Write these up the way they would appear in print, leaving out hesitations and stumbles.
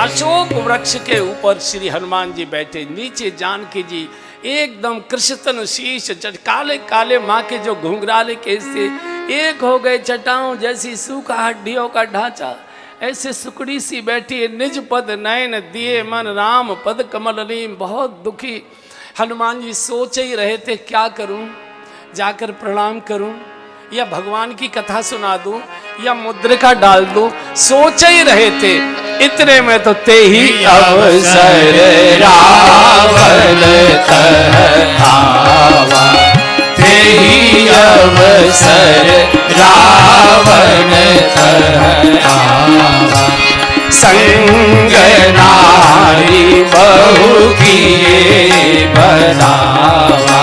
अशोक वृक्ष के ऊपर श्री हनुमान जी बैठे, नीचे जानकी जी एकदम कृष्णतन शीश, काले काले माँ के जो घुंघराले केस थे एक हो गए चटाओं जैसी सूखा हड्डियों का ढांचा, ऐसे सुकड़ी सी बैठी, निज पद नयन दिए मन राम पद कमल लीम। बहुत दुखी हनुमान जी सोच ही रहे थे क्या करूं, जाकर प्रणाम करूं या भगवान की कथा सुना दूं या मुद्रिका डाल दूं, सोच ही रहे थे। इतने में तो ते ही अवसर रावण तहावा, ते ही अवसर रावण तहावा। संग नारी बहु किए बनावा,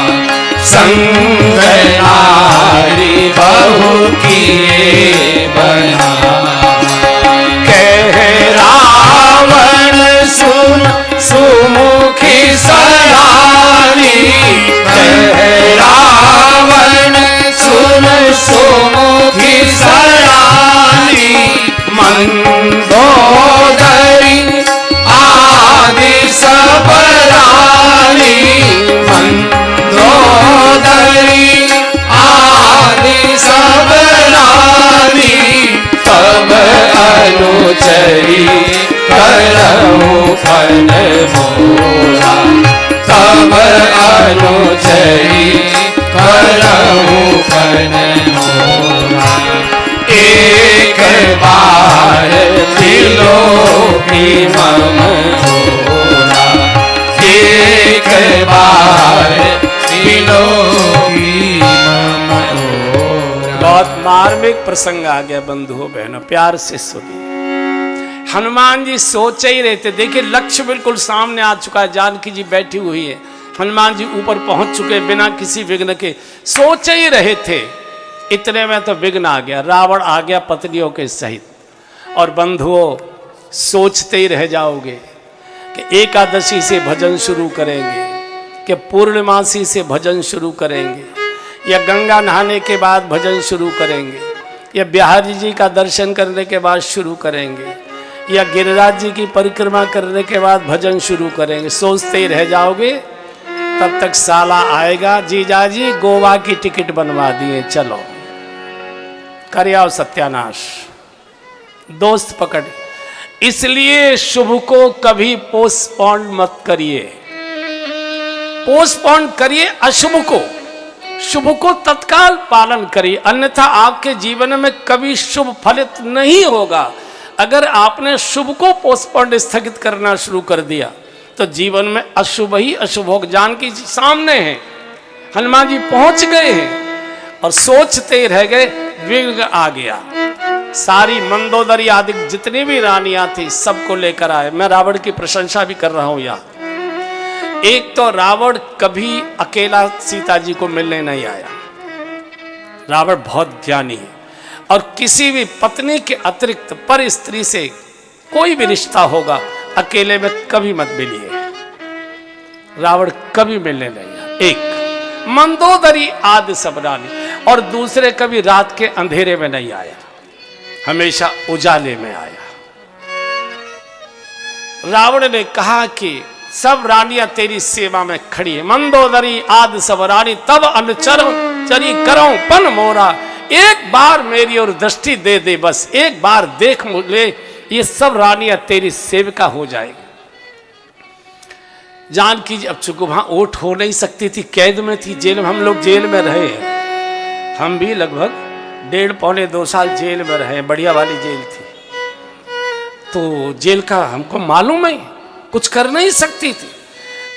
संग नारी बहु किए बनावा। कह रावण सुन सुमुखी सरानी, कह रावण सुन सुमुखी सरानी। मंदोदरी आदि सब रानी, मंदोदरी आदि सब रानी। तब अनुचरी करहु फल मोरा, तब अनुचरी करहु फल मोरा। एक बार त्रिलोकी मम मोरा, एक बार त्रिलोकी मम मोरा। बहुत मार्मिक प्रसंग आ गया बंधुओं बहनों, प्यार से सुनिए। हनुमान जी सोच ही रहे थे, देखिए लक्ष्य बिल्कुल सामने आ चुका है, जानकी जी बैठी हुई है, हनुमान जी ऊपर पहुंच चुके बिना किसी विघ्न के, सोच ही रहे थे। इतने में तो विघ्न आ गया, रावण आ गया पत्नियों के सहित। और बंधुओं सोचते ही रह जाओगे कि एकादशी से भजन शुरू करेंगे, कि पूर्णमासी से भजन शुरू करेंगे, या गंगा नहाने के बाद भजन शुरू करेंगे, या बिहारी जी का दर्शन करने के बाद शुरू करेंगे, या गिरिराज जी की परिक्रमा करने के बाद भजन शुरू करेंगे। सोचते ही रह जाओगे, तब तक साला आएगा, जीजाजी गोवा की टिकट बनवा दिए, चलो कर आओ सत्यानाश। दोस्त पकड़, इसलिए शुभ को कभी पोस्टपोन मत करिए, पोस्टपोन करिए अशुभ को, शुभ को तत्काल पालन करिए, अन्यथा आपके जीवन में कभी शुभ फलित नहीं होगा। अगर आपने शुभ को पोस्टपोन स्थगित करना शुरू कर दिया तो जीवन में अशुभ ही अशुभ होगा। जानकी जी सामने हैं, हनुमान जी पहुंच गए हैं और सोचते रह गए, विघ्न आ गया। सारी मंदोदरी आदि जितनी भी रानियां थी सबको लेकर आए। मैं रावण की प्रशंसा भी कर रहा हूं यहाँ। एक तो रावण कभी अकेला सीता जी को मिलने नहीं आया, रावण बहुत ज्ञानी है और किसी भी पत्नी के अतिरिक्त पर स्त्री से कोई भी रिश्ता होगा अकेले में कभी मत मिलिए, रावण कभी मिलने नहीं आया। एक मंदोदरी आदि सब रानी, और दूसरे कभी रात के अंधेरे में नहीं आया, हमेशा उजाले में आया। रावण ने कहा कि सब रानियां तेरी सेवा में खड़ी है, मंदोदरी आदि सब रानी तब अनुचर चरी करो पन मोरा। एक बार मेरी ओर दृष्टि दे दे, बस एक बार देख ले, ये सब रानियां तेरी सेविका हो जाएगी। जानकी अब चूंकि वहां ओट हो नहीं सकती थी, कैद में थी, जेल में, हम लोग जेल में रहे हैं, हम भी लगभग 1.5-2 साल जेल में रहे, बढ़िया वाली जेल थी, तो जेल का हमको मालूम है, कुछ कर नहीं सकती थी।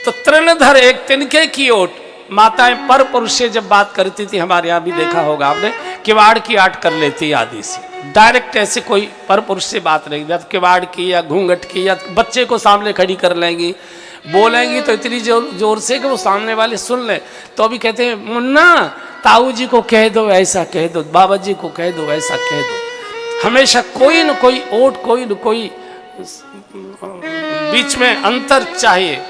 तो तृणधर एक तिनके की ओट, माताएं पर पुरुष से जब बात करती थी, हमारे यहाँ भी देखा होगा आपने, किवाड़ की आट कर लेती आदि से, डायरेक्ट ऐसे कोई पर पुरुष से बात नहीं, या किवाड़ की या घूंघट की, या बच्चे को सामने खड़ी कर लेंगी, बोलेंगी तो इतनी जोर से कि वो सामने वाले सुन ले। तो अभी कहते हैं मुन्ना ताऊ जी को कह दो ऐसा कह दो, बाबा जी को कह दो ऐसा कह दो। हमेशा कोई न कोई ओट, कोई न कोई बीच में अंतर चाहिए।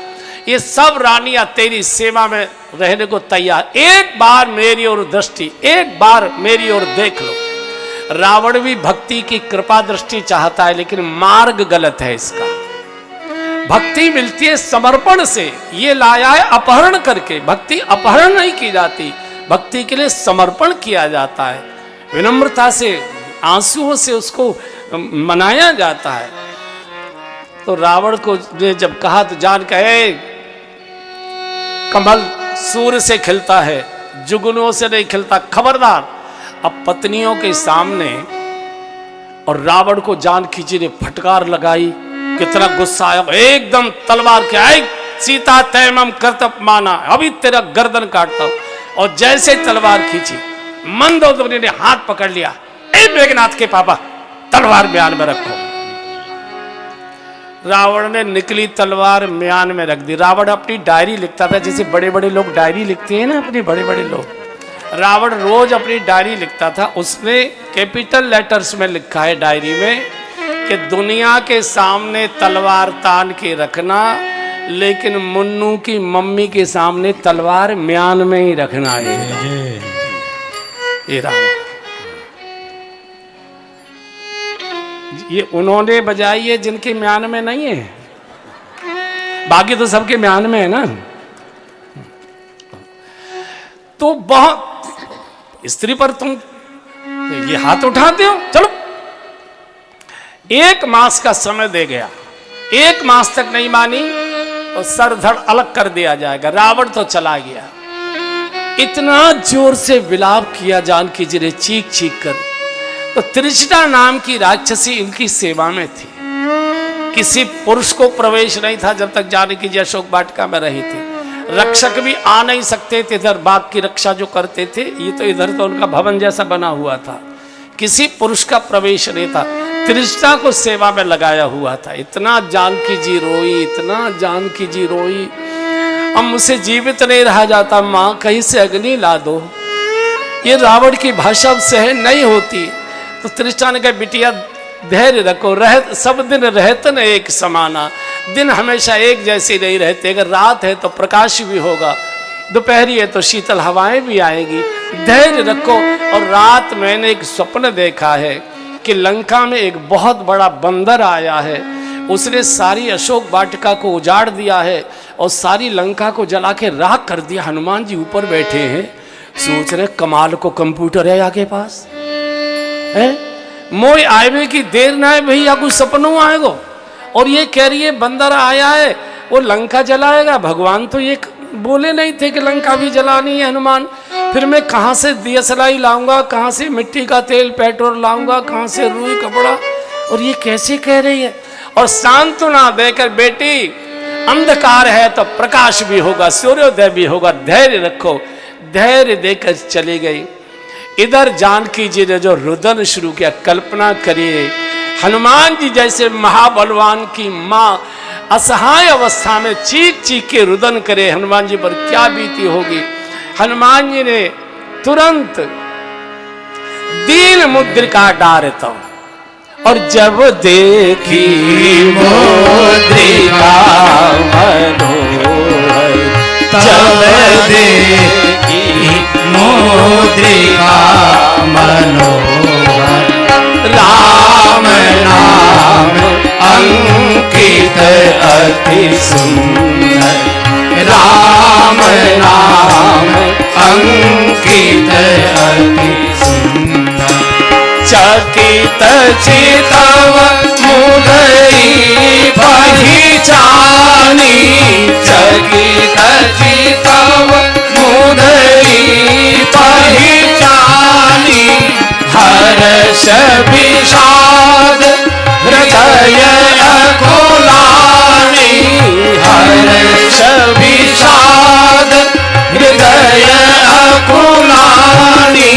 ये सब रानियां तेरी सेवा में रहने को तैयार, एक बार मेरी ओर दृष्टि, एक बार मेरी ओर देख लो। रावण भी भक्ति की कृपा दृष्टि चाहता है, लेकिन मार्ग गलत है इसका। भक्ति मिलती है समर्पण से, ये लाया है अपहरण करके। भक्ति अपहरण नहीं की जाती, भक्ति के लिए समर्पण किया जाता है, विनम्रता से, आंसुओं से उसको मनाया जाता है। तो रावण को ने जब कहा तो जान कहे, कमल सूर्य से खिलता है, जुगनुओं से नहीं खिलता, खबरदार। अब पत्नियों के सामने और रावण को जानकी जी ने फटकार लगाई, कितना गुस्सा आया, एकदम तलवार के आई, सीता तैमम कर्तव्य माना, अभी तेरा गर्दन काटता हूं। और जैसे तलवार खींची, मंदोदरी ने हाथ पकड़ लिया, ए मेघनाथ के पापा, तलवार म्यान में रखो। रावण ने निकली तलवार म्यान में रख दी। रावण अपनी डायरी लिखता था, जैसे बड़े बड़े लोग डायरी लिखते हैं ना, अपने बड़े बड़े लोग, रावण रोज अपनी डायरी लिखता था। उसने कैपिटल लेटर्स में लिखा है डायरी में कि दुनिया के सामने तलवार तान के रखना, लेकिन मुन्नू की मम्मी के सामने तलवार म्यान में ही रखना है। ये रावण, ये उन्होंने बजाई है जिनके म्यान में नहीं है, बाकी तो सबके म्यान में है ना। तो बहुत स्त्री पर तुम ये हाथ उठाते हो, चलो। 1 मास का समय दे गया, 1 मास तक नहीं मानी तो सर धड़ अलग कर दिया जाएगा। रावण तो चला गया। इतना जोर से विलाप किया जानकी जी ने, चीख चीख कर। तो तृष्णा नाम की राक्षसी इनकी सेवा में थी। किसी पुरुष को प्रवेश नहीं था जब तक जानकी जी अशोक वाटिका में रही थी। रक्षक भी आ नहीं सकते थे इधर, बाग की रक्षा जो करते थे, ये तो इधर तो उनका भवन जैसा बना हुआ था, किसी पुरुष का प्रवेश नहीं था। तृष्णा को सेवा में लगाया हुआ था। इतना जानकी जी रोई, इतना जानकी जी रोई, अब मुझसे जीवित नहीं रहा जाता, माँ कहीं से अग्नि ला दो। ये रावण की भाषा सहन नहीं होती। तो तृष्णा ने कहा, बिटिया धैर्य रखो, सब दिन रहते न एक समाना, दिन हमेशा एक जैसे नहीं रहते। अगर रात है तो प्रकाश भी होगा, दोपहरी है तो शीतल हवाएं भी आएंगी, धैर्य रखो। और रात मैंने एक स्वप्न देखा है कि लंका में एक बहुत बड़ा बंदर आया है, उसने सारी अशोक वाटिका को उजाड़ दिया है और सारी लंका को जला के राख कर दिया। हनुमान जी ऊपर बैठे हैं, सोच रहे कमाल को कंप्यूटर है आगे पास है, मोय आए की देर ना है भैया, कुछ सपनों आएगो। और ये कह रही है बंदर आया है, वो लंका जलाएगा। भगवान तो ये बोले नहीं थे कि लंका भी जलानी है हनुमान। फिर मैं कहाँ से दियसलाई लाऊंगा, कहाँ से मिट्टी का तेल पेट्रोल लाऊंगा, कहाँ से रुई कपड़ा, और ये कैसे कह रही है। और सांत्वना देकर, बेटी अंधकार है तो प्रकाश भी होगा, सूर्योदय भी होगा, धैर्य रखो, धैर्य देकर चली गई। इधर जानकी जी ने जो रुदन शुरू किया, कल्पना करिए हनुमान जी जैसे महाबलवान की माँ असहाय अवस्था में चीख चीख के रुदन करे, हनुमान जी पर क्या बीती होगी। हनुमान जी ने तुरंत दीन मुद्रिका डारता, और जब देखी मुद्रिका मनोहर, जब देखी मुद्रिका मनोहर, राम नाम अंकित अति सुंदर, राम नाम अंकित अति सुंदर, चकित चितव मुदई पहिचानी, चकित चितव मुदई पहिचानी, हर्ष विषाद हृदय अकुलानी, हर्ष विषाद हृदय अकुलानी,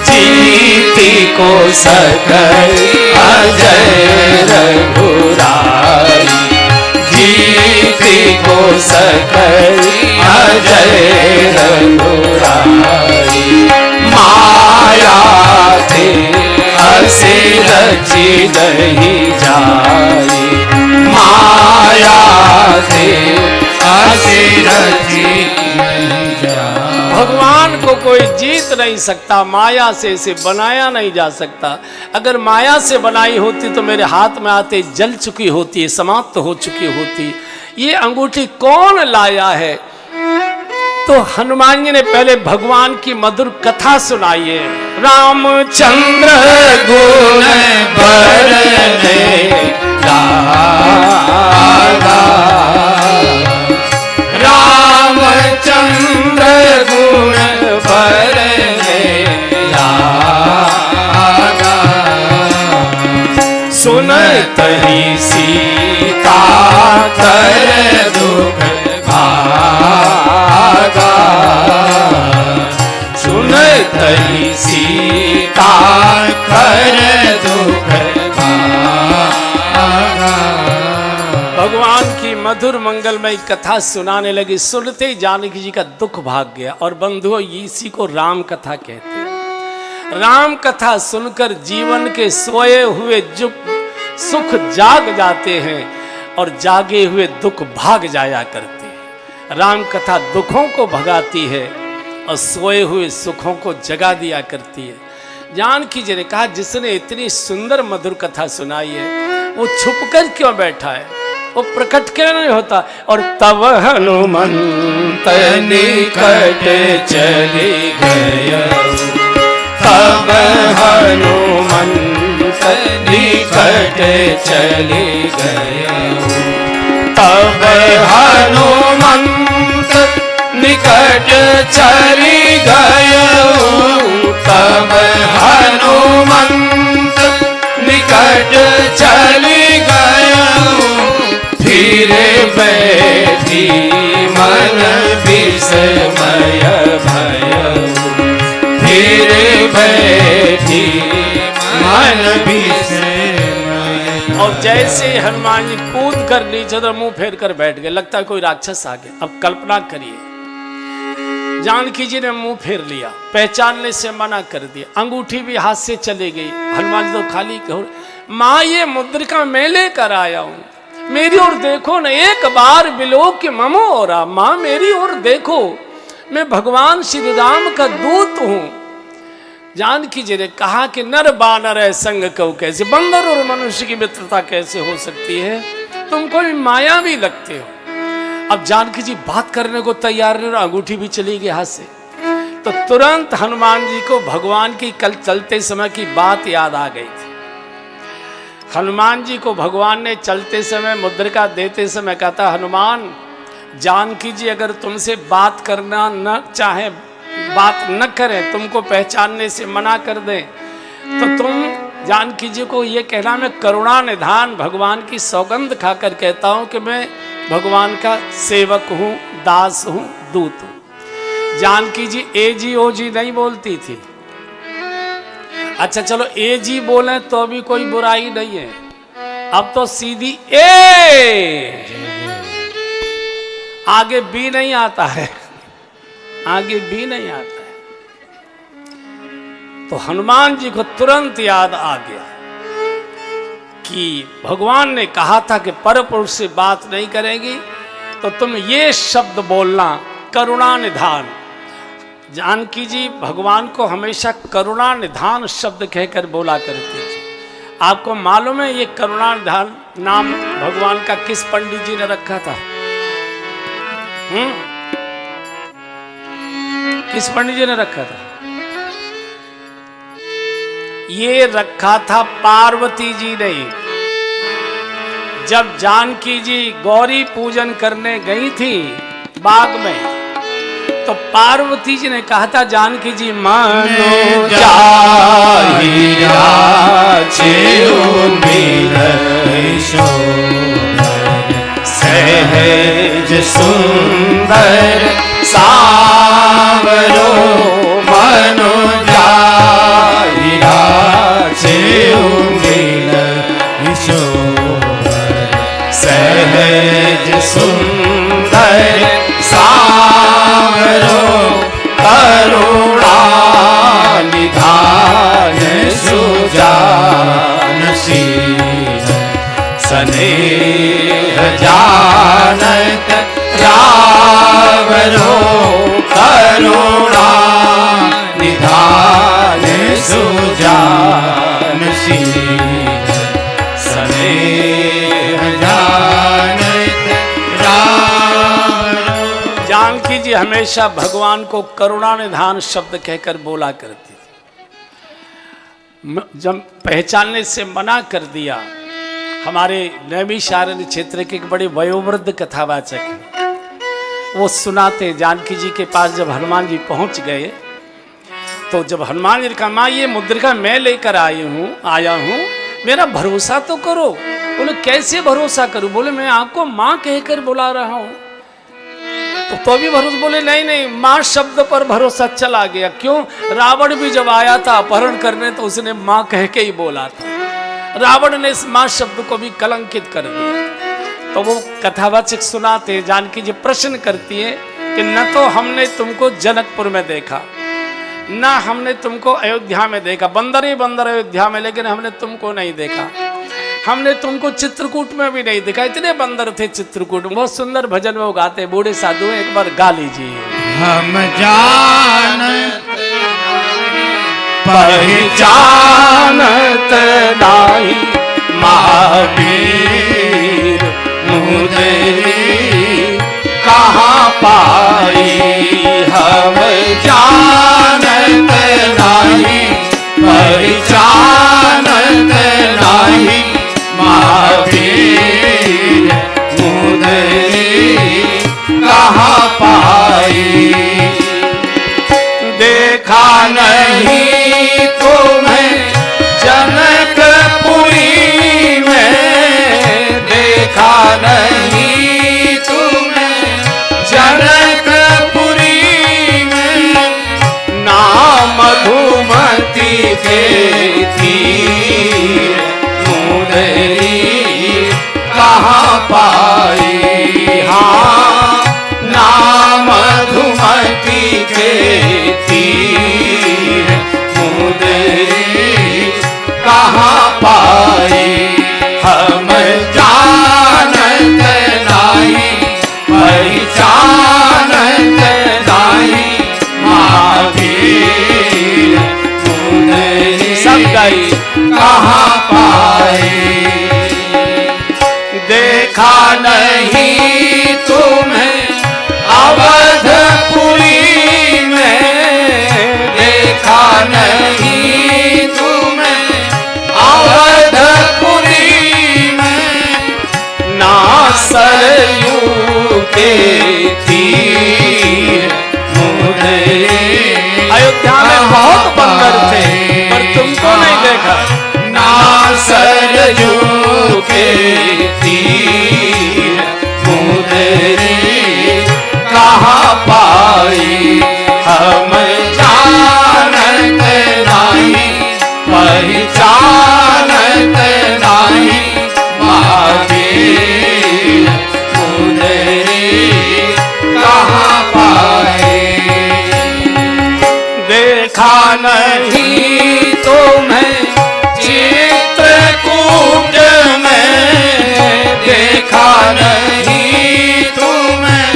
जीति को सकल अजय रघुराई, जीति को सकल अजय रघुराई, माया थे हसी रची नहीं जाई, माया थे हसी रची नहीं जाई। भगवान को कोई जीत नहीं सकता, माया से इसे बनाया नहीं जा सकता। अगर माया से बनाई होती तो मेरे हाथ में आते जल चुकी होती, समाप्त हो चुकी होती। ये अंगूठी कौन लाया है? तो हनुमान जी ने पहले भगवान की मधुर कथा सुनाई है। रामचंद्र गुण बरने लागा, रामचंद्र गुण बरने लागा, सुनत ही सीता कर दुख भागा, सुनत ही सीता कर दुख भागा। भगवान की मधुर मंगलमय कथा सुनाने लगी। सुनते ही जानकी जी का दुख भाग गया। और बंधुओं, इसी को राम कथा कहते हैं। राम कथा सुनकर जीवन के सोए हुए सुख जाग जाते हैं और जागे हुए दुख भाग जाया करते हैं। राम कथा दुखों को भगाती है और सोए हुए सुखों को जगा दिया करती है। जानकी जी ने कहा, जिसने इतनी सुंदर मधुर कथा सुनाई है वो छुपकर क्यों बैठा है, वो प्रकट क्यों नहीं होता? और तब हनुमंत निकट चले गए, तब हनुमंत निकट चले गए, तब हनुमंत निकट चली गए, तब हनुमंत निकट चली गए, फिर बैठी मन विस्मय भय, फिर बैठी मन विस्मय। और जैसे हनुमान जी कूद कर नीचे तो मुंह फेर कर बैठ गए, लगता है कोई राक्षस आ गया। अब कल्पना करिए, जानकी जी ने मुंह फेर लिया, पहचानने से मना कर दिया, अंगूठी भी हाथ से चली गई। हनुमान जी तो खाली कहो, माँ ये मुद्रिका मैं लेकर आया हूं, मेरी ओर देखो न एक बार, बिलोक के ममो हो रहा। माँ मेरी ओर देखो, मैं भगवान श्री राम का दूत हूं। जानकी जी ने कहा कि नर बानर है संग कहो कैसे, बंदर और मनुष्य की मित्रता कैसे हो सकती है, तुम कोई मायावी लगते हो। अब जानकी जी बात करने को तैयार नहीं, अंगूठी भी चली गई हाथ से। तो तुरंत हनुमान जी को भगवान की कल चलते समय की बात याद आ गई थी। हनुमान जी को भगवान ने चलते समय मुद्रिका देते समय कहा, हनुमान जानकी जी अगर तुमसे बात करना न चाहे, बात न करें, तुमको पहचानने से मना कर दें, तो तुम जानकी जी को ये कहना, मैं करुणा निधान भगवान की सौगंध खाकर कहता हूं कि मैं भगवान का सेवक हूं, दास हूं, दूत हूं। जानकी जी ए जी ओ जी नहीं बोलती थी। अच्छा चलो ए जी बोले तो भी कोई बुराई नहीं है, अब तो सीधी ए, आगे बी नहीं आता है, आगे बी नहीं आता है। तो हनुमान जी को तुरंत याद आ गया कि भगवान ने कहा था कि परपुरुष से बात नहीं करेगी तो तुम ये शब्द बोलना, करुणा निधान। जानकी जी भगवान को हमेशा करुणा निधान शब्द कहकर बोला करती थी। आपको मालूम है ये करुणा निधान नाम भगवान का किस पंडित जी ने रखा था? किस पंडित जी ने रखा था? ये रखा था पार्वती जी ने। जब जानकी जी गौरी पूजन करने गई थी बाग में, तो पार्वती जी ने कहा था, जानकी जी मानो जाहिरा सहज सुंदर सावरो मनो जाहिरा सहज सुंदर सावरो करुणा निधान सुजानशील स्नेह जानत रावरो करुणा निधान जी हमेशा भगवान को करुणा निधान शब्द कहकर बोला करती थी। जब पहचानने से मना कर दिया, हमारे नैमिषारण्य क्षेत्र के एक बड़े वयोवृद्ध कथावाचक हैं, वो सुनाते जानकी जी के पास जब हनुमान जी पहुंच गए तो जब हनुमान जी ने कहा माँ ये मुद्रिका मैं लेकर आया हूँ मेरा भरोसा तो करो। बोले कैसे भरोसा करूं? बोले मैं आपको माँ कहकर बुला रहा हूं। तो भी भरोसा? बोले नहीं नहीं, माँ शब्द पर भरोसा चला गया। क्यों? रावण भी जब आया था अपहरण करने तो उसने माँ कह के ही बोला था। रावण ने इस माँ शब्द को भी कलंकित कर दिया। तो वो कथावाचक सुनाते जानकी जी प्रश्न करती है कि न तो हमने तुमको जनकपुर में देखा, ना हमने तुमको अयोध्या में देखा, बंदर ही बंदर अयोध्या में, लेकिन हमने तुमको नहीं देखा। हमने तुमको चित्रकूट में भी नहीं देखा, इतने बंदर थे चित्रकूट में। बहुत सुंदर भजन में वो गाते, बूढ़े साधु, एक बार गा लीजिए। हम जानत पहचानत नाई महावीर मुदरी कहाँ पाई। हम जानत नहीं पहचानत नहीं महावीर मुदरी कहाँ पाई। देखा नहीं तुम्हें जनकपुरी में, देखा नहीं तुम्हें जनकपुरी में। नाम मधुमती के तीर मुदरी कहाँ पाई। हाँ नाम मधुमती के तीर मुदरी कहाँ पाई। हम जानत नहीं पहचानत नहीं महावीर मुदरी सब गई कहाँ पाई। देखा नहीं तुम्हें अवधपुरी में, देखा नहीं तुम्हें अवधपुरी में। ना सरयू के तीर मुदरी अयोध्या में बहुत बंदर थे पर तुमको नहीं देखा। ना सरयू के तीर मुदरी कहाँ पाई। हम जानत नहीं पहचानत नहीं महावीर मुदरी कहाँ पाई। देखा नहीं तुम्हें चित्रकूट में, देखा नहीं तुम्हें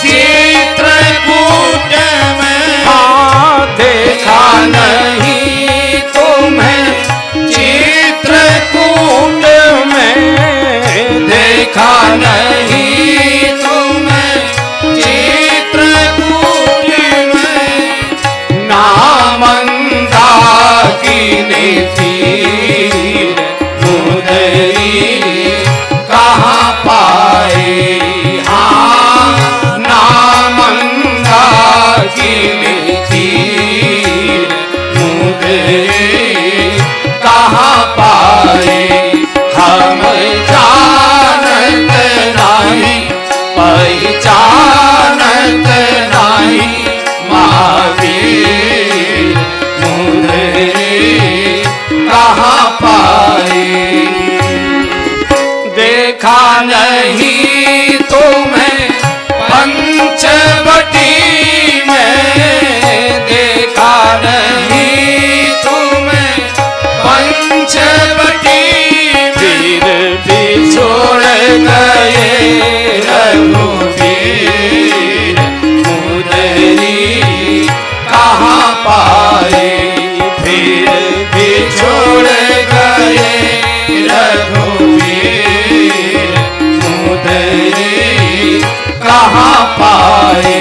चित्रकूट में। हाँ देखा नहीं तुम्हें चित्रकूट में, देखा नहीं तुम्हें चित्रकूट में। नामंदाकिनी तीर मुदरी कहाँ पाई। हाँ नामंदाकिनी तीर मुदरी कहाँ पाई। हम जानत नहीं पहचानत नहीं महावीर मुदरी कहाँ पाई। देखा नहीं तुम्हें पंचवटी में, देखा नहीं तुम्हें पंचवटी। फिर भी छोड़ गए रघुवीर मुदरी कहाँ पाई। फिर भी छोड़ गए रघुवीर मुदरी कहाँ पाई।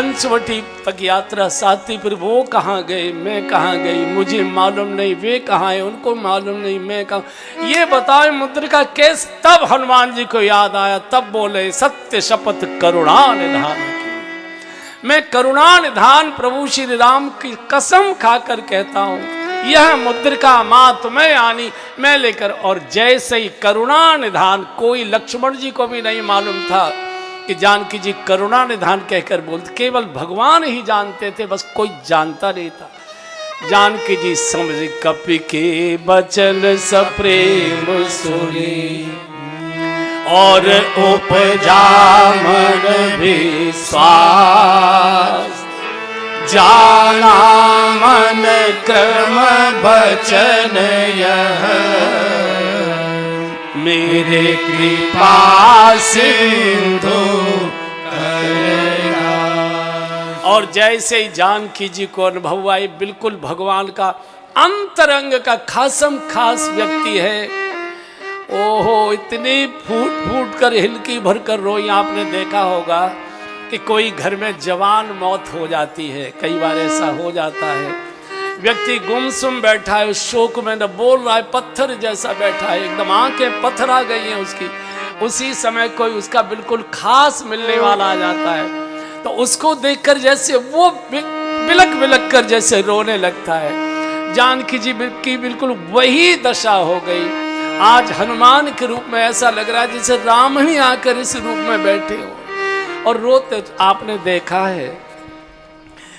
पंचवटी तक यात्रा साथी, फिर वो कहाँ गए, मैं कहाँ गई, मुझे मालूम नहीं, वे कहाँ है, उनको मालूम नहीं, मैं कहाँ। ये बताए मुद्रिका केस। तब हनुमान जी को याद आया, तब बोले सत्य शपथ करुणा निधान की। मैं करुणा निधान प्रभु श्री राम की कसम खाकर कहता हूँ, यह मुद्रिका माँ तुम्हें आनी, मैं लेकर। और जैसे ही करुणा निधान, कोई लक्ष्मण जी को भी नहीं मालूम था कि जानकी जी करुणा निधान कहकर बोलते, केवल भगवान ही जानते थे, बस कोई जानता नहीं था। जानकी जी समझ कपि के बचन सप्रेम सुनी, और उपजा मन विश्वास, जाना मन क्रम बचन यह, मेरे कृपा सिंधु करेगा। और जैसे ही जानकी जी को अनुभव हुआ, बिल्कुल भगवान का अंतरंग का खासम खास व्यक्ति है। ओहो, इतनी फूट फूट कर हिलकी भर कर रोई। आपने देखा होगा कि कोई घर में जवान मौत हो जाती है, कई बार ऐसा हो जाता है, व्यक्ति गुमसुम बैठा है, शोक में न बोल रहा है, पत्थर जैसा बैठा है, एकदम आंखें पथरा गई हैं उसकी। उसी समय कोई उसका बिल्कुल खास मिलने वाला आ जाता है, तो उसको देखकर जैसे वो बिलक बिलक कर जैसे रोने लगता है। जानकी जी की बिल्कुल वही दशा हो गई। आज हनुमान के रूप में ऐसा लग रहा है जैसे राम ही आकर इस रूप में बैठे हो और रोते। आपने देखा है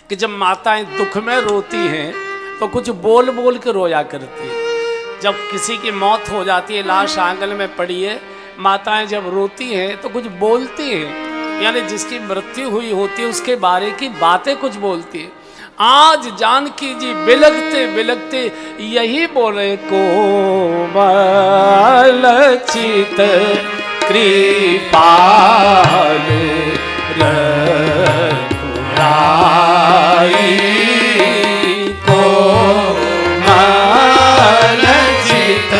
कि जब माताएं दुख में रोती हैं तो कुछ बोल बोल के रोया करती है। जब किसी की मौत हो जाती है, लाश आंगन में पड़ी है, माताएं जब रोती हैं तो कुछ बोलती हैं, यानी जिसकी मृत्यु हुई होती है उसके बारे की बातें कुछ बोलती है। आज जानकी जी बिलखते बिलखते यही बोले, कोमल चित कृपाल रघुराई, कोमल चित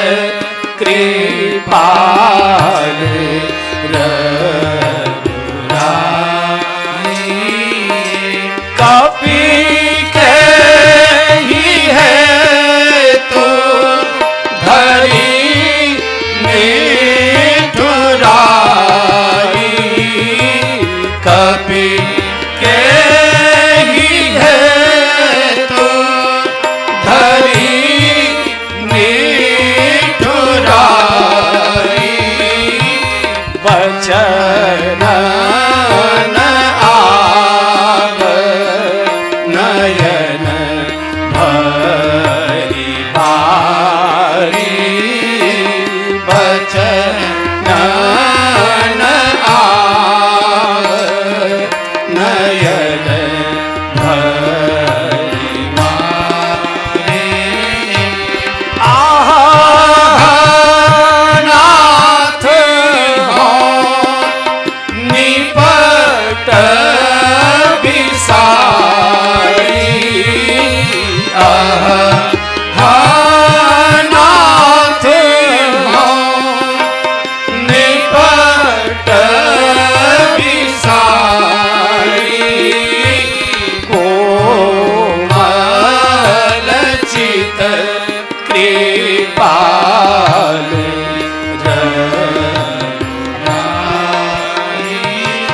कृपाल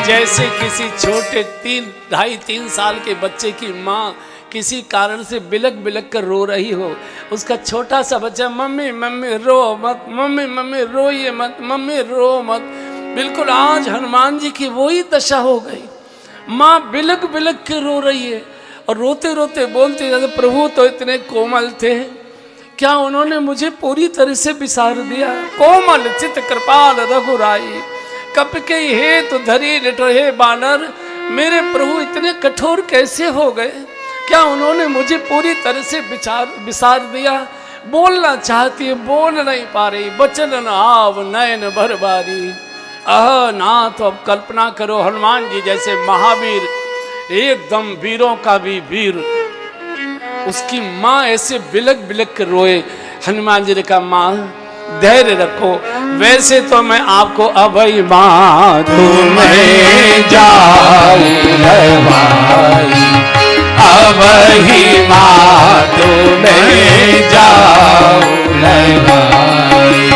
जैसे किसी छोटे 2.5-3 साल के बच्चे की माँ किसी कारण से बिलक बिलक कर रो रही हो, उसका छोटा सा बच्चा मम्मी मम्मी रो मत, मम्मी मम्मी रोइए मत, मम्मी रो मत। बिल्कुल आज हनुमान जी की वही दशा हो गई। माँ बिलक बिलक के रो रही है और रोते रोते बोलती है, प्रभु तो इतने कोमल थे, क्या उन्होंने मुझे पूरी तरह से बिसार दिया। कोमल चित कृपाल रघुराई, कप के हेतु धरी लिटहे बानर, मेरे प्रभु इतने कठोर कैसे हो गए, क्या उन्होंने मुझे पूरी तरह से बिसार दिया। बोलना चाहती है, बोल नहीं पा रही, बचन न आव नयन भर बारी। नाथ, अब कल्पना करो हनुमान जी जैसे महावीर, एकदम वीरों का भी वीर, उसकी माँ ऐसे बिलक बिलक कर रोए। हनुमान जी ने कहा, माँ धैर्य रखो। वैसे तो मैं आपको अभय माँ तुम्हें जाऊं है भाई, अब ही माँ तुम्हें जाऊं है भाई।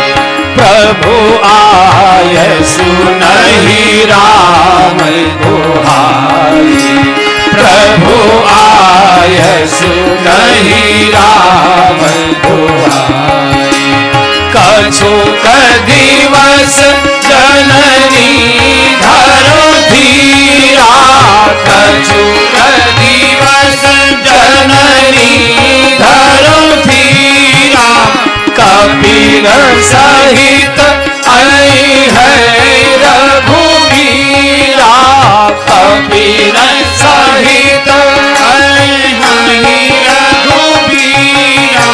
प्रभु आए सुनहि राम दुहाई, प्रभु आए सुनहि राम दुहाई। कछुक दिवस जननी धरो धीरा, कछुक दिवस जननी धरो धीरा। कबीर सहित आई है रघुबीरा, कबीर सहित आई है रघुबीरा।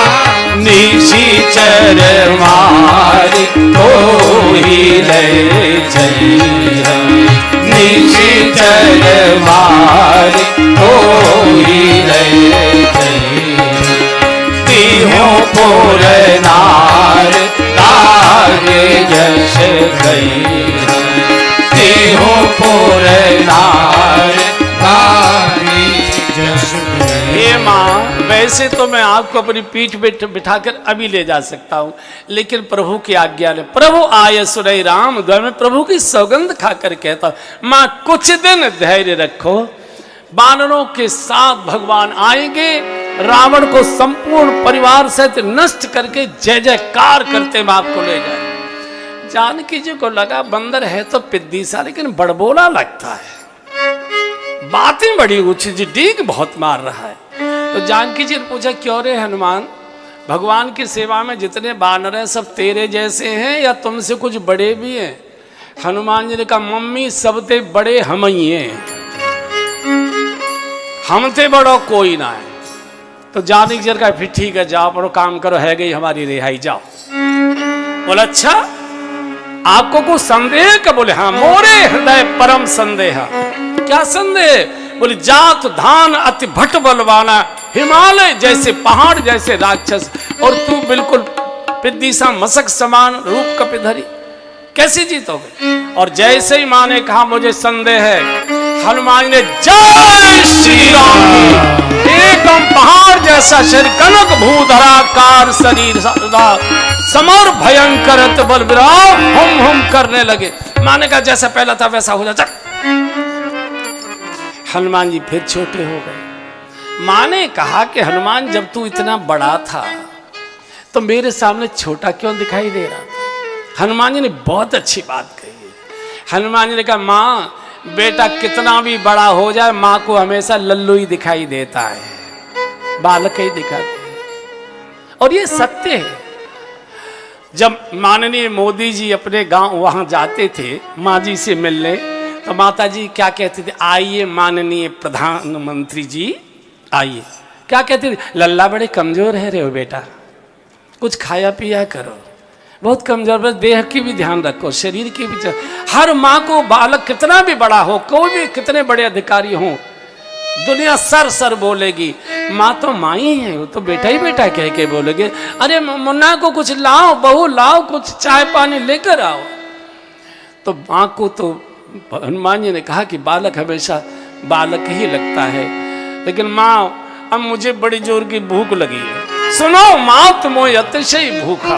निशिचर मार तो ही ले जइया, निशिचर मार तो ही ले जइया। तिहों पुर नार तारे यश गइया, तिहों पुर नार तारे यश गइया। हे माँ, वैसे तो मैं आपको अपनी पीठ बिठाकर अभी ले जा सकता हूँ, लेकिन प्रभु की आज्ञा ने, प्रभु आय सुनहि राम द्वार में प्रभु की सौगंध खाकर कहता हूँ माँ कुछ दिन धैर्य रखो। बानरों के साथ भगवान आएंगे, रावण को संपूर्ण परिवार सहित नष्ट करके जय जयकार करते मैं आपको ले जाए। जानकी जी को लगा बंदर है तो पिद्दी सा, लेकिन बड़बोला लगता है, बातें बड़ी ऊंची जी, डीग बहुत मार रहा है। तो जानकी जी ने पूछा क्यों रे हनुमान, भगवान की सेवा में जितने बानर हैं सब तेरे जैसे हैं या तुमसे कुछ बड़े भी हैं? हनुमान जी ने कहा मम्मी सबसे बड़े हम ही हैं, हमसे बड़ो कोई ना है। तो जानकी जी का फिर ठीक है जाओ पढ़ो काम करो, है गई हमारी रिहाई, जाओ। बोला अच्छा आपको कुछ संदेह का? बोले हाँ मोरे हृदय परम संदेह। क्या संदेह? बोले जात धान अति भट बलवाना, हिमालय जैसे पहाड़ जैसे राक्षस, और तू बिल्कुल पिद्दी सा मसक समान रूप कपिधरी, कैसे जीतोगे? और जैसे ही माँ ने कहा मुझे संदेह है, हनुमान ने जय श्री राम, एकदम पहाड़ जैसा शरीर, कनक भूधराकार शरीर, समर भयंकर बल विराम हम हम करने लगे। माँ ने कहा जैसा पहला था वैसा हो जा। हनुमान जी फिर छोटे हो गए। माँ ने कहा कि हनुमान जब तू इतना बड़ा था तो मेरे सामने छोटा क्यों दिखाई दे रहा था? हनुमान जी ने बहुत अच्छी बात कही है। हनुमान जी ने कहा माँ बेटा कितना भी बड़ा हो जाए माँ को हमेशा लल्लू ही दिखाई देता है, बालक ही दिखाते हैं, और ये सत्य है। जब माननीय मोदी जी अपने गांव वहां जाते थे माँ जी से मिलने, तो माता जी क्या कहती थी? आइए माननीय प्रधानमंत्री जी आइए। क्या कहती थी? लल्ला बड़े कमजोर है रे हो बेटा, कुछ खाया पिया करो, बहुत कमजोर, बस देह की भी ध्यान रखो, शरीर की भी। हर माँ को बालक कितना भी बड़ा हो, कोई भी कितने बड़े अधिकारी हो, दुनिया सर सर बोलेगी, माँ तो माँ ही है, वो तो बेटा ही बेटा कह के बोलेगे। अरे मुन्ना को कुछ लाओ, बहू लाओ, कुछ चाय पानी लेकर आओ। तो माँ को तो हनुमान जी ने कहा कि बालक हमेशा बालक ही लगता है, लेकिन माँ अब मुझे बड़ी जोर की भूख लगी है। सुनो माँ तुम अतिशय भूखा।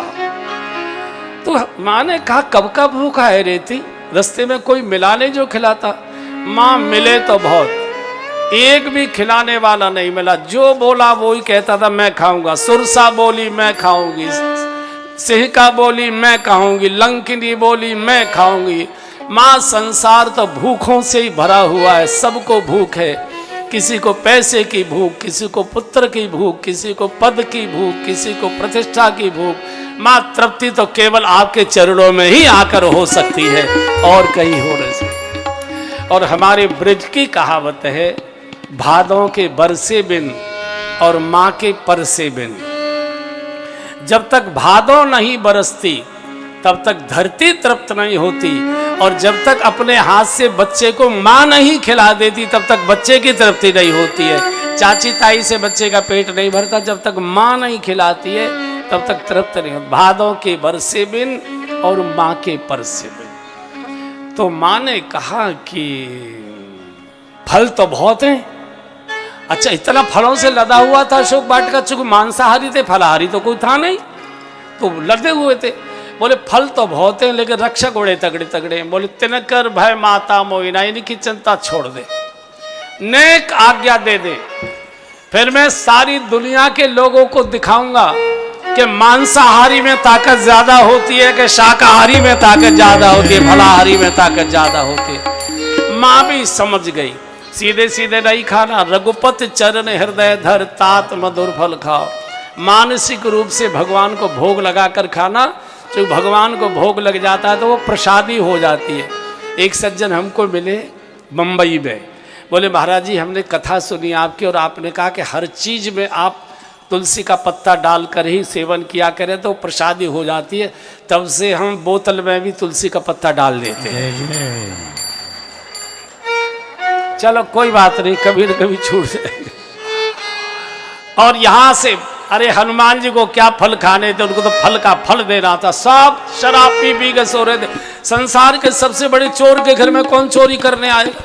तो माँ ने कहा कब का भूखा है रेती, रास्ते में कोई मिला नहीं जो खिलाता? माँ मिले तो बहुत, एक भी खिलाने वाला नहीं मिला, जो बोला वो ही कहता था मैं खाऊंगा। सुरसा बोली मैं खाऊंगी, सिहका बोली मैं खाऊंगी, लंकिनी बोली मैं खाऊंगी। माँ संसार तो भूखों से ही भरा हुआ है, सबको भूख है, किसी को पैसे की भूख, किसी को पुत्र की भूख, किसी को पद की भूख, किसी को प्रतिष्ठा की भूख। माँ तृप्ति तो केवल आपके चरणों में ही आकर हो सकती है, और कहीं हो नहीं सकती। और हमारे ब्रज की कहावत है, भादों के बरसे बिन और माँ के परसे बिन। जब तक भादों नहीं बरसती तब तक धरती तृप्त नहीं होती, और जब तक अपने हाथ से बच्चे को माँ नहीं खिला देती तब तक बच्चे की तृप्ति नहीं होती है। चाची ताई से बच्चे का पेट नहीं भरता जब तक माँ नहीं खिलाती है, तब तक तृप्त नहीं हो। भादों के बरसे बिन और माँ के परसे बिन। तो माँ ने कहा कि फल तो बहुत हैं। अच्छा, इतना फलों से लदा हुआ था अशोक वाटिका, चूंकि मांसाहारी थे, फलाहारी तो कोई था नहीं, तो लदे हुए थे। बोले फल तो बहुत हैं लेकिन रक्षक बड़े तगड़े तगड़े हैं। बोले तिनकर भय माता मोहिना, इनकी चिंता छोड़ दे, नेक आज्ञा दे दे, फिर मैं सारी दुनिया के लोगों को दिखाऊंगा कि मांसाहारी में ताकत ज्यादा होती है कि शाकाहारी में ताकत ज्यादा होती है, फलाहारी में ताकत ज्यादा होती है। माँ भी समझ गई, सीधे सीधे नहीं खाना, रघुपति चरण हृदय धर तात मधुर फल खाओ। मानसिक रूप से भगवान को भोग लगाकर खाना, जो भगवान को भोग लग जाता है तो वो प्रसादी हो जाती है। एक सज्जन हमको मिले मुंबई में, बोले महाराज जी हमने कथा सुनी आपकी और आपने कहा कि हर चीज में आप तुलसी का पत्ता डालकर ही सेवन किया करें तो प्रसादी हो जाती है, तब से हम बोतल में भी तुलसी का पत्ता डाल देते हैं। चलो कोई बात नहीं, कभी न कभी छूट जाएगा। और यहां से अरे हनुमान जी को क्या फल खाने थे, उनको तो फल का फल देना था। सब शराब पी पी के सो रहे थे। संसार के सबसे बड़े चोर के घर में कौन चोरी करने आएगा?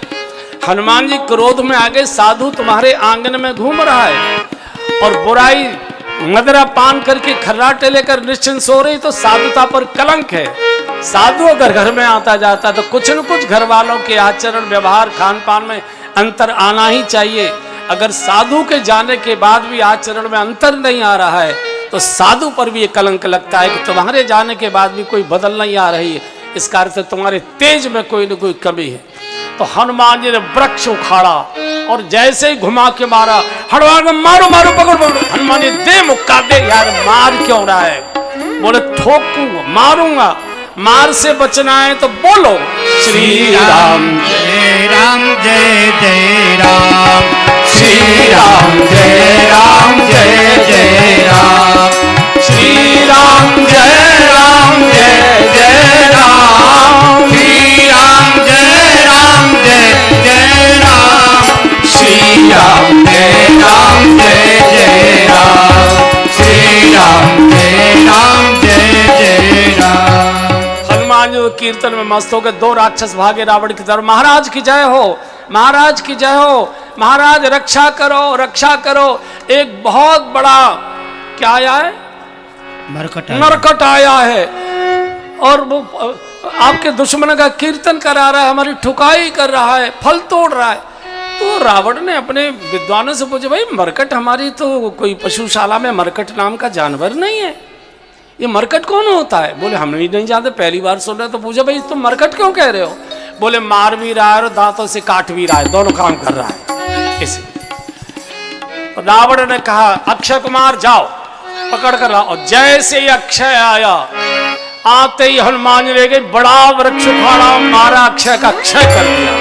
हनुमान जी क्रोध में आ गए, साधु तुम्हारे आंगन में घूम रहा है और बुराई मदिरा पान करके खर्राटे लेकर निश्चिंत सो रही, तो साधुता पर कलंक है। साधु अगर घर में आता जाता तो कुछ न कुछ घर वालों के आचरण व्यवहार खान पान में अंतर आना ही चाहिए। अगर साधु के जाने के बाद भी आचरण में अंतर नहीं आ रहा है तो साधु पर भी ये कलंक लगता है कि तुम्हारे जाने के बाद भी कोई बदल नहीं आ रही है, इसका अर्थ तुम्हारे तेज में कोई न कोई कमी है। तो हनुमान जी ने वृक्ष उखाड़ा और जैसे ही घुमा के मारा, हनुमान मारो मारो पकड़ पकड़। हनुमान जी दे मुक्का दे, यार मार क्यों रहा है? बोले ठोकूंगा मारूंगा, मार से बचना है तो बोलो श्री राम जय राम जय जय राम, श्री राम जय राम जय जय राम, श्री राम जय राम जय जय राम, श्री राम जय राम जय जय राम, श्री राम जय राम जय जय राम, श्री राम जय राम जय जय राम। हनुमान जी कीर्तन में मस्त होकर दो राक्षस भागे रावण की तरफ। महाराज की जय हो, महाराज की जय हो, महाराज रक्षा करो रक्षा करो। एक बहुत बड़ा क्या आया है? नरकट आया है और वो आपके दुश्मन का कीर्तन करा रहा है, हमारी ठुकाई कर रहा है, फल तोड़ रहा है। तो रावण ने अपने विद्वानों से पूछा, भाई मरकट हमारी तो कोई पशुशाला में मरकट नाम का जानवर नहीं है, ये मरकट कौन होता है? बोले हम भी नहीं जानते, पहली बार सुन रहे। तो पूछा भाई तुम मरकट क्यों कह रहे हो? बोले मार भी रहा है और दांतों से काट भी रहा है, दोनों काम कर रहा है। इसलिए रावण ने कहा अक्षय कुमार जाओ पकड़ कर लाओ। और जैसे ही अक्षय आया, आते ही हनुमान जी ले गए, बड़ा वृक्ष उखाड़ा, मारा, अक्षय का क्षय कर दिया।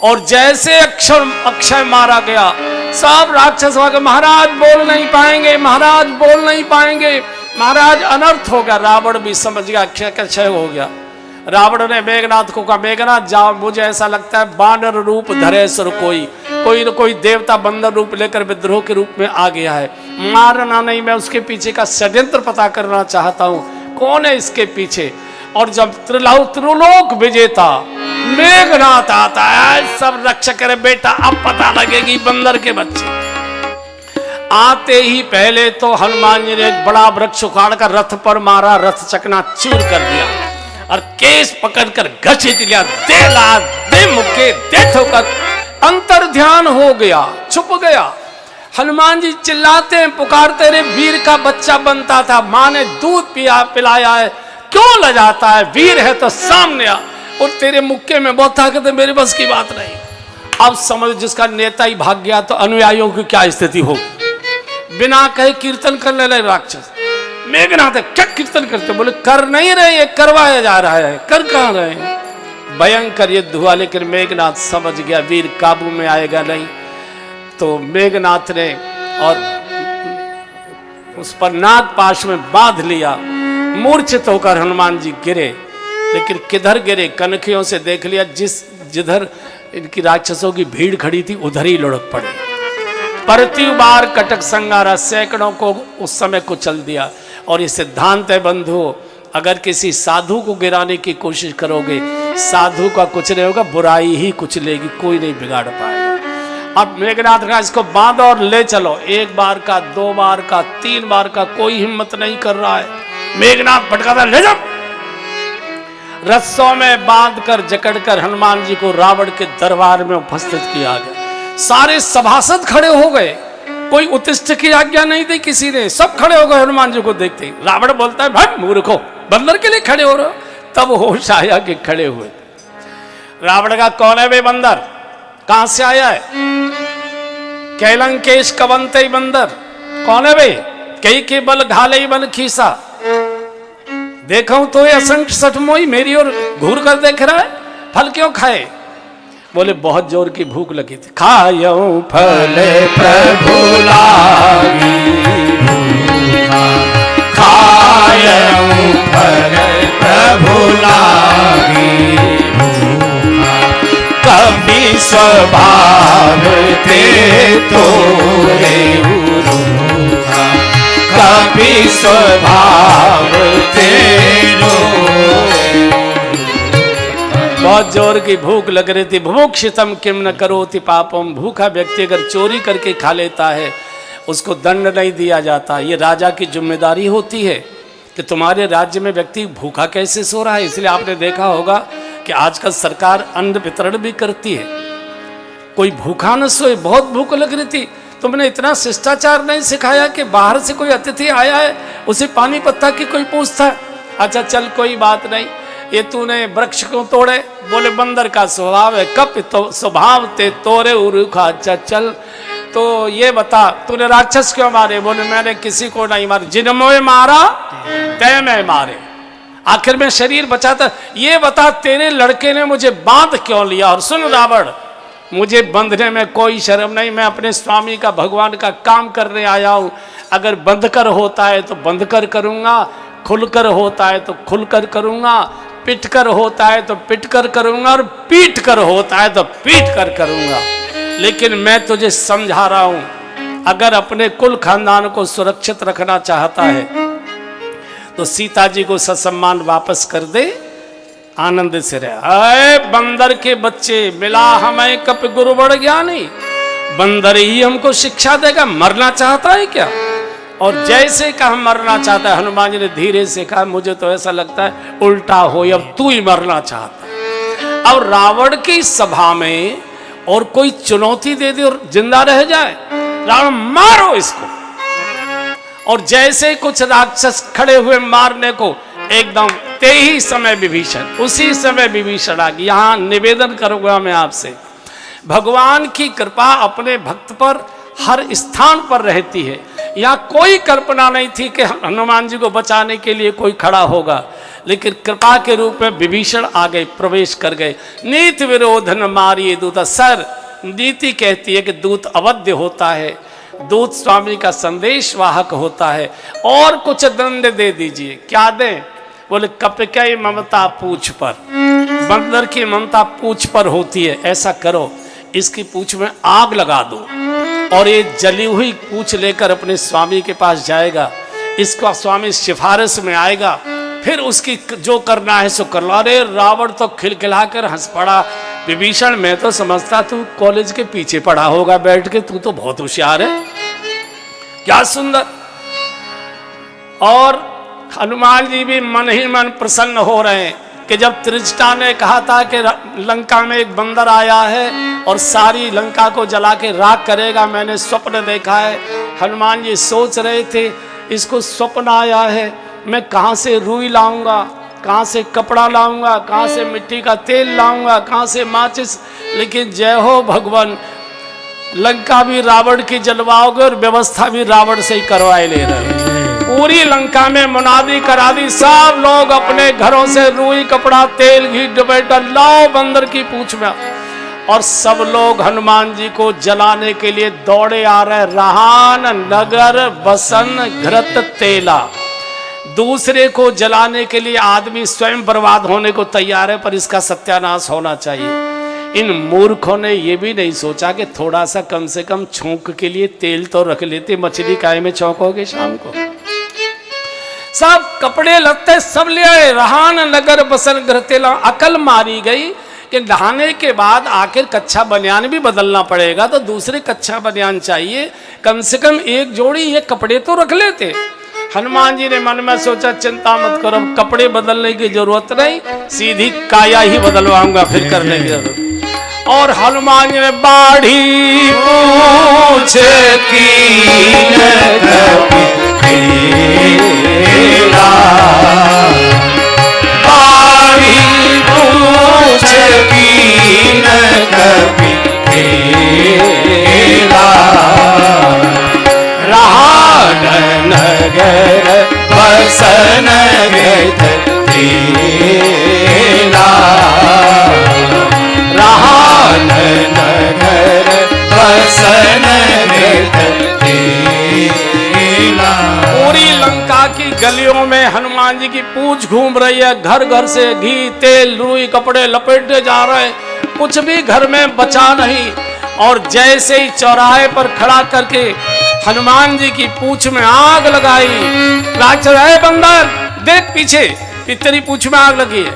और जैसे अक्षय मारा गया, सब राक्षस हो गए, महाराज बोल नहीं पाएंगे, महाराज बोल नहीं पाएंगे, महाराज अनर्थ हो गया। रावण भी समझ गया अक्षय का क्षय हो गया। रावण ने मेघनाथ को कहा मेघनाथ जाओ, मुझे ऐसा लगता है बानर रूप धरे सुर कोई न कोई देवता बंदर रूप लेकर विद्रोह के रूप में आ गया है, मारना नहीं, मैं उसके पीछे का षड्यंत्र पता करना चाहता हूँ, कौन है इसके पीछे। और जब त्रिलोक विजेता मेघनाथ आता है, सब रक्षक करे बेटा अब पता लगेगी बंदर के बच्चे। आते ही पहले तो हनुमान जी ने एक बड़ा वृक्ष उखाड़ कर रथ पर मारा, रथ चकनाचूर कर दिया और केस पकड़कर घसीट लिया, दे ला दे मुक्के दे ठोकर, अंतर ध्यान हो गया, छुप गया। हनुमान जी चिल्लाते हैं पुकारते रहे, वीर का बच्चा बनता था, माँ ने दूध पिलाया है, क्यों लजाता है, वीर है तो सामने आ, और तेरे मुक्के में बहुत ताकत है, मेरे बस की बात नहीं। अब समझ जिसका नेता ही भाग गया तो अनुयायियों की क्या स्थिति होगी। बिना कहे कीर्तन करने लगे राक्षस। मेघनाथ क्या कीर्तन करते? बोले कर नहीं रहे, ये करवाया जा रहा है, कर कहाँ रहे हैं। भयंकर युद्ध हुआ, लेकिन मेघनाथ समझ गया वीर काबू में आएगा नहीं। तो मेघनाथ ने और उस पर नाग पाश में बांध लिया, मूर्छित होकर हनुमान जी गिरे। लेकिन किधर गिरे, कनखियों से देख लिया, जिधर इनकी राक्षसों की भीड़ खड़ी थी उधर ही लुढ़क पड़े। परती बार कटक संगारा, सैकड़ों को उस समय कुचल दिया। और ये सिद्धांत है बंधु, अगर किसी साधु को गिराने की कोशिश करोगे, साधु का कुछ नहीं होगा, बुराई ही कुचलेगी, कोई नहीं बिगाड़ पाएगा। अब मेघनाथ का इसको बांधो और ले चलो, 1 बार का, 2 बार का, 3 बार का, कोई हिम्मत नहीं कर रहा है। मेघनाथ भटकाता, ले जाओ। रस्सों में बांधकर जकड़कर हनुमान जी को रावण के दरबार में उपस्थित किया गया। सारे सभासद खड़े हो गए, कोई उत्तिष्ठ की आज्ञा नहीं दी किसी ने, सब खड़े हो गए हनुमान जी को देखते ही। रावण बोलता है, भाई मूर्खो, बंदर के लिए खड़े हो रहे हो? तब होश आया कि खड़े हुए। रावण का कौन है वे बंदर, कहां से आया है? कैलंकेश कवंते बंदर कौन है वे? कई के बल घाले बन खीसा। देखा तो ये असंख्य सठमोई मेरी ओर घूर कर देख रहा है, फल क्यों खाए? बोले बहुत जोर की भूख लगी थी। खायो फल प्रभु लागी भूखा, खायो फल प्रभु लागी भूखा, कभी स्वभाव ते तोरे रूखा, कभी स्वभाव तेरो। बहुत जोर की भूख लग रही थी। भुभुक्षितम किम न करोति पापम, भूखा व्यक्ति अगर चोरी करके खा लेता है उसको दंड नहीं दिया जाता। ये राजा की जिम्मेदारी होती है कि तुम्हारे राज्य में व्यक्ति भूखा कैसे सो रहा है। इसलिए आपने देखा होगा कि आजकल सरकार अन्न वितरण भी करती है, कोई भूखा न सोए। बहुत भूख लग रही थी, तुमने इतना शिष्टाचार नहीं सिखाया कि बाहर से कोई अतिथि आया है उसे पानी पत्ता की कोई पूछता है? अच्छा चल कोई बात नहीं, ये तूने वृक्ष क्यों तोड़े? बोले बंदर का स्वभाव है, कप तो स्वभाव ते तोरे उरुखा। अच्छा चल तो ये बता तूने राक्षस क्यों मारे? बोले मैंने किसी को नहीं मारा, जिन्होंने मारा तय मैं मारे, आखिर में शरीर बचाता। ये बता तेरे लड़के ने मुझे बांध क्यों लिया? और सुन रावण, मुझे बंधने में कोई शर्म नहीं, मैं अपने स्वामी का भगवान का काम करने आया हूं। अगर बंध कर होता है तो बंध कर करूंगा, खुलकर होता है तो खुलकर करूंगा, पिट कर होता है तो पिट कर करूंगा, और पीट कर होता है तो पीट कर करूंगा। लेकिन मैं तुझे समझा रहा हूं, अगर अपने कुल खानदान को सुरक्षित रखना चाहता है तो सीता जी को ससम्मान वापस कर दे, आनंद से रहे। अरे बंदर के बच्चे, मिला हमें कप गुरु बड़ ज्ञानी, बंदर ही हमको शिक्षा देगा, मरना चाहता है क्या? और जैसे कहा मरना चाहता है, हनुमान जी ने धीरे से कहा मुझे तो ऐसा लगता है उल्टा हो, अब तू ही मरना चाहता है। अब रावण की सभा में और कोई चुनौती दे दे और जिंदा रह जाए, रावण मारो इसको। और जैसे कुछ राक्षस खड़े हुए मारने को, एकदम ते ही समय विभीषण, उसी समय विभीषण आ गया। यहां निवेदन करूंगा मैं आपसे, भगवान की कृपा अपने भक्त पर हर स्थान पर रहती है। यहाँ कोई कल्पना नहीं थी कि हनुमान जी को बचाने के लिए कोई खड़ा होगा, लेकिन कृपा के रूप में विभीषण आ गए, प्रवेश कर गए। नीति विरोधन मारिये दूत। सर, नीति कहती है कि दूत अवध्य होता है, दूत स्वामी का संदेश वाहक होता है, और कुछ दंड दे दीजिए। क्या दें? बोले कपिकई ममता पूछ पर, बंदर की ममता पूछ पर होती है। ऐसा करो, इसकी पूछ में आग लगा दो और ये जली हुई पूछ लेकर अपने स्वामी के पास जाएगा, इसका स्वामी सिफारिश में आएगा, फिर उसकी जो करना है सो कर लो। अरे रावण तो खिलखिलाकर हंस पड़ा। विभीषण, मैं तो समझता तू कॉलेज के पीछे पढ़ा होगा बैठ के, तू तो बहुत होशियार है, क्या सुंदर। और हनुमान जी भी मन ही मन प्रसन्न हो रहे हैं कि जब त्रिजटा ने कहा था कि लंका में एक बंदर आया है और सारी लंका को जला के राख करेगा, मैंने स्वप्न देखा है। हनुमान जी सोच रहे थे इसको स्वप्न आया है, मैं कहाँ से रुई लाऊंगा, कहाँ से कपड़ा लाऊंगा, कहाँ से मिट्टी का तेल लाऊंगा, कहाँ से माचिस। लेकिन जय हो भगवान, लंका भी रावण की जलवाओगे और व्यवस्था भी रावण से ही करवाए ले रहे। पूरी लंका में मुनादी करा दी, सब लोग अपने घरों से रुई, कपड़ा, तेल, घी डुबेटा लाओ बंदर की पूंछ में। और सब लोग हनुमान जी को जलाने के लिए दौड़े आ रहे। रहान नगर बसन घृत तेला, दूसरे को जलाने के लिए आदमी स्वयं बर्बाद होने को तैयार है, पर इसका सत्यानाश होना चाहिए। इन मूर्खों ने यह भी नहीं सोचा कि थोड़ा सा कम से कम छौंक के लिए तेल तो रख लेते, मछली काहे में छौंकोगे शाम को। सब कपड़े लत्ते सब ले आए। रहान नगर बसन ग्रतेला, अकल मारी गई कि नहाने के बाद आखिर कच्छा बनियान भी बदलना पड़ेगा, तो दूसरे कच्छा बनियान चाहिए, कम से कम एक जोड़ी ये कपड़े तो रख लेते। हनुमान जी ने मन में सोचा चिंता मत करो, कपड़े बदलने की जरूरत नहीं, सीधी काया ही बदलवाऊंगा, फिर करने की जरूरत। और हनुमान जी ने बाढ़ी पूछ नगर बसन रहान नगर बसन पूरी लंका की गलियों में हनुमान जी की पूंछ घूम रही है। घर घर से घी तेल रुई कपड़े लपेटते जा रहे, कुछ भी घर में बचा नहीं। और जैसे ही चौराहे पर खड़ा करके हनुमान जी की पूंछ में आग लगाई, राक्षस बंदर देख पीछे, तेरी पूंछ में आग लगी है।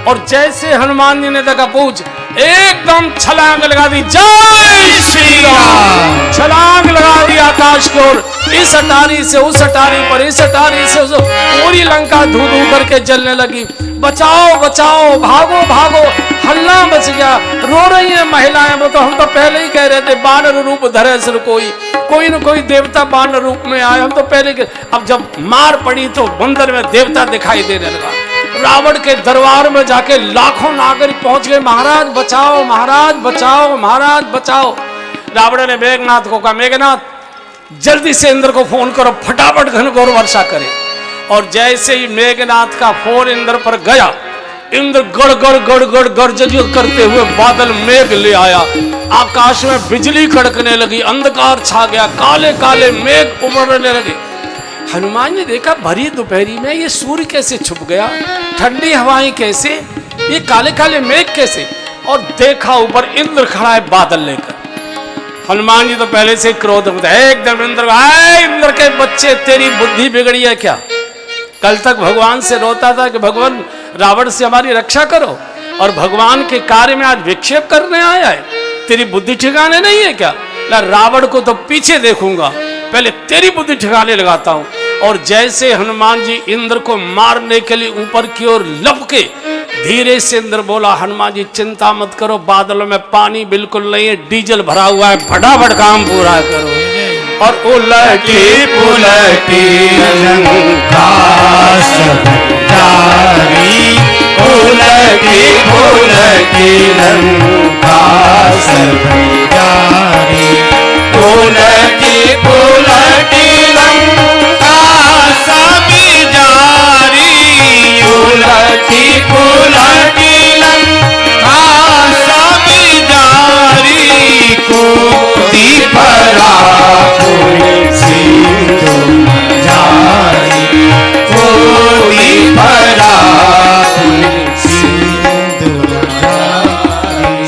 और जैसे हनुमान जी ने देखा पूंछ, एकदम छलांग लगा दी, जय श्री राम, छलांग लगा दी आकाश की ओर, इस अटारी से उस अटारी पर, इस अटारी से उस, पूरी लंका धू धू करके जलने लगी। बचाओ बचाओ, भागो भागो, हल्ला मच गया। रो रही है महिलाएं, वो तो हम तो पहले ही कह रहे थे बानर रूप धरे सिर कोई न कोई देवता बानर रूप में आए, हम तो पहले। अब जब मार पड़ी तो बंदर में देवता दिखाई देने लगा। रावण के दरबार में जाके लाखों नागरिक पहुंच गए, महाराज बचाओ, महाराज बचाओ, महाराज बचाओ। रावण ने मेघनाथ को कहा, मेघनाथ जल्दी से इंद्र को फोन करो, फटाफट घनघोर वर्षा करे। और जैसे ही मेघनाथ का फोन इंद्र पर गया, इंद्र गड़ गड़ गड़ गड़ गर्जन करते हुए बादल मेघ ले आया, आकाश में बिजली कड़कने लगी, अंधकार छा गया, काले काले मेघ उमड़ने लगे। हनुमान ने देखा भरी दोपहरी में ये सूर्य कैसे छुप गया, ठंडी हवाएं कैसे, ये काले काले मेघ कैसे। और देखा ऊपर इंद्र खड़ा है बादल लेकर। हनुमान जी तो पहले से क्रोध में थे, एकदम इंद्र के बच्चे, तेरी बुद्धि बिगड़ी है क्या? कल तक भगवान से रोता था कि भगवान रावण से हमारी रक्षा करो, और भगवान के कार्य में आज विक्षेप करने आया है, तेरी बुद्धि ठिकाने नहीं है क्या? रावण को तो पीछे देखूंगा, पहले तेरी बुद्धि ठिकाने लगाता हूं। और जैसे हनुमान जी इंद्र को मारने के लिए ऊपर की ओर लपके, धीरे से इंद्र बोला, हनुमान जी चिंता मत करो, बादलों में पानी बिल्कुल नहीं है, डीजल भरा हुआ है, फटाफट काम पूरा करो। और उलटी पुलटी लंका सब जारी, उलटी पुलटी लंका सब जारी, उलटी पुलटी लंका सब जारी, उलटी पुलटी लंका सब जारी, कोटि परा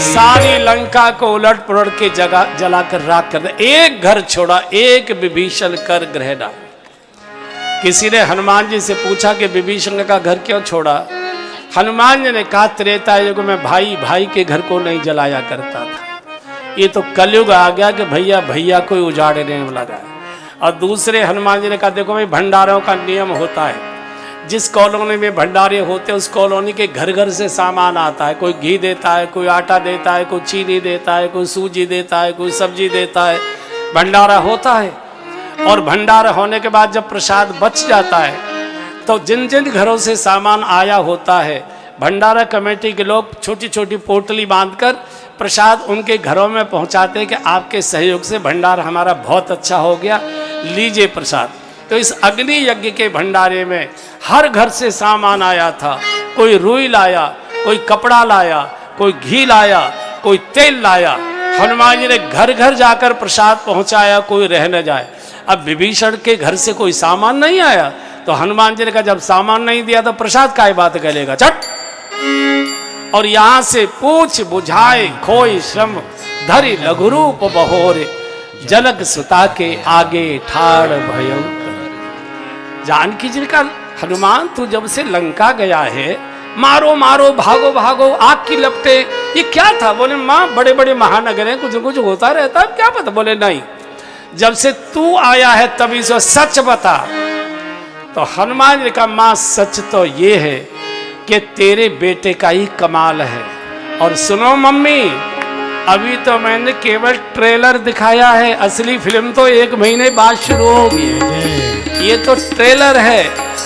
सारी लंका को उलट पुलट के जगह जलाकर राख कर दे। एक घर छोड़ा, एक विभीषण कर ग्रह डाल। किसी ने हनुमान जी से पूछा कि विभीषण का घर क्यों छोड़ा? हनुमान जी ने कहा, त्रेता युग में भाई भाई के घर को नहीं जलाया करता था, ये तो कलयुग आ गया कि भैया भैया को उजाड़ने में लगा है। और दूसरे हनुमान जी ने कहा, देखो भाई भंडारों का नियम होता है, जिस कॉलोनी में भंडारे होते हैं उस कॉलोनी के घर घर से सामान आता है, कोई घी देता है, कोई आटा देता है, कोई चीनी देता है, कोई सूजी देता है, कोई सब्जी देता है, भंडारा होता है। और भंडारा होने के बाद जब प्रसाद बच जाता है तो जिन जिन घरों से सामान आया होता है, भंडारा कमेटी के लोग छोटी छोटी पोटली बांधकर प्रसाद उनके घरों में पहुंचाते हैं कि आपके सहयोग से भंडारा हमारा बहुत अच्छा हो गया, लीजिए प्रसाद। तो इस अग्नि यज्ञ के भंडारे में हर घर से सामान आया था, कोई रुई लाया, कोई कपड़ा लाया, कोई घी लाया, कोई तेल लाया। हनुमान जी ने घर घर जाकर प्रसाद पहुंचाया, कोई रह न जाए। अब विभीषण के घर से कोई सामान नहीं आया तो हनुमान जी ने कहा, जब सामान नहीं दिया तो प्रसाद काय बात करेगा, चट। और यहां से पूछ बुझाए खोई श्रम, धरि लघुरूप बहोरे, जनक सुता के आगे ठाड़ भयंकर। जानकी जी ने कहा हनुमान तू जब से लंका गया है, मारो मारो भागो भागो आग की लपटे, ये क्या था? बोले माँ बड़े बड़े महानगर हैं, कुछ कुछ होता रहता है, क्या पता? बोले नहीं, जब से तू आया है तभी से सच बता। तो हनुमान जी ने कहा माँ सच तो ये है कि तेरे बेटे का ही कमाल है। और सुनो मम्मी, अभी तो मैंने केवल ट्रेलर दिखाया है, असली फिल्म तो 1 महीने बाद शुरू होगी। ये तो ट्रेलर है,